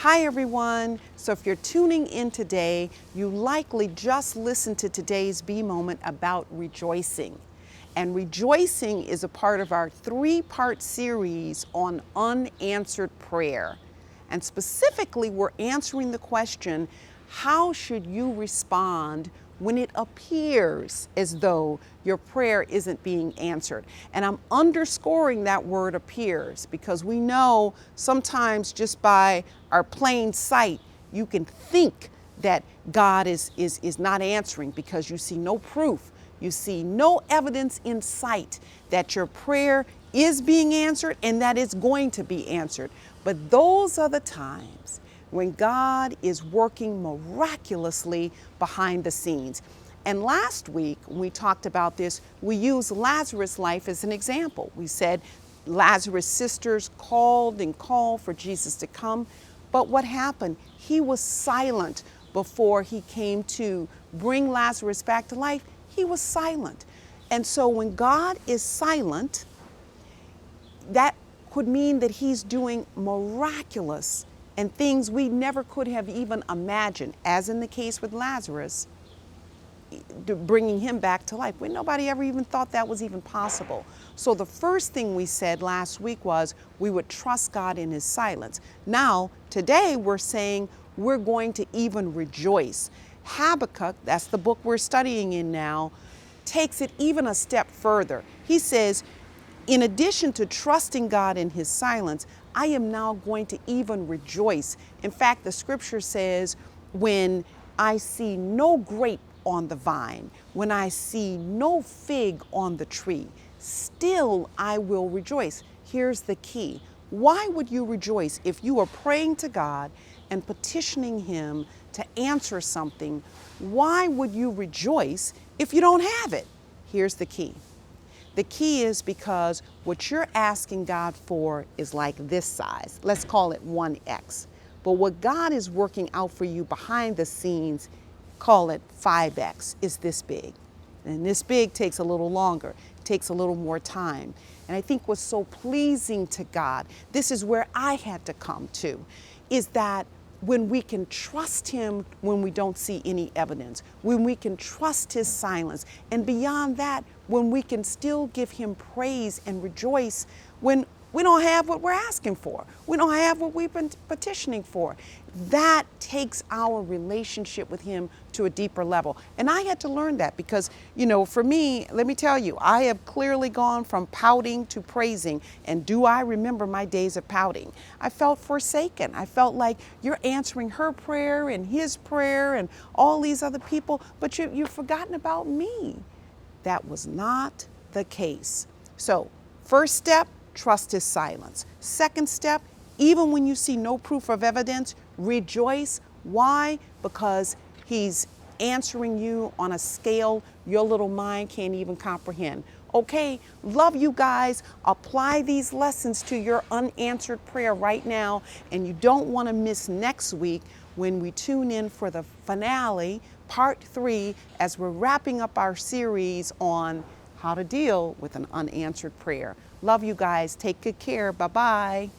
Hi everyone. So if you're tuning in today, you likely just listened to today's B moment about rejoicing. And rejoicing is a part of our 3-part series on unanswered prayer. And specifically, we're answering the question, how should you respond when it appears as though your prayer isn't being answered? And I'm underscoring that word appears because we know sometimes just by our plain sight, you can think that God is not answering because you see no proof. You see no evidence in sight that your prayer is being answered and that it's going to be answered. But those are the times when God is working miraculously behind the scenes. And last week, when we talked about this, we used Lazarus' life as an example. We said Lazarus' sisters called and called for Jesus to come. But what happened? He was silent before he came to bring Lazarus back to life. He was silent. And so when God is silent, that could mean that he's doing miraculous and things we never could have even imagined, as in the case with Lazarus, bringing him back to life, when nobody ever even thought that was even possible. So the first thing we said last week was we would trust God in his silence. Now, today we're saying we're going to even rejoice. Habakkuk, that's the book we're studying in now, takes it even a step further. He says, in addition to trusting God in his silence, I am now going to even rejoice. In fact, the scripture says, when I see no grape on the vine, when I see no fig on the tree, still I will rejoice. Here's the key. Why would you rejoice if you are praying to God and petitioning him to answer something? Why would you rejoice if you don't have it? Here's the key. The key is because what you're asking God for is like this size. Let's call it 1x. But what God is working out for you behind the scenes, call it 5x, is this big. And this big takes a little longer, takes a little more time. And I think what's so pleasing to God, this is where I had to come to, is that when we can trust him when we don't see any evidence, when we can trust his silence, and beyond that, when we can still give him praise and rejoice when we don't have what we're asking for, we don't have what we've been petitioning for. That takes our relationship with him to a deeper level. And I had to learn that because, for me, let me tell you, I have clearly gone from pouting to praising. And do I remember my days of pouting? I felt forsaken. I felt like you're answering her prayer and his prayer and all these other people, but you've forgotten about me. That was not the case. So, first step, trust his silence. Second step, even when you see no proof of evidence, rejoice. Why? Because he's answering you on a scale your little mind can't even comprehend. Okay, love you guys. Apply these lessons to your unanswered prayer right now. And you don't want to miss next week when we tune in for the finale, part 3, as we're wrapping up our series on how to deal with an unanswered prayer. Love you guys. Take good care. Bye-bye.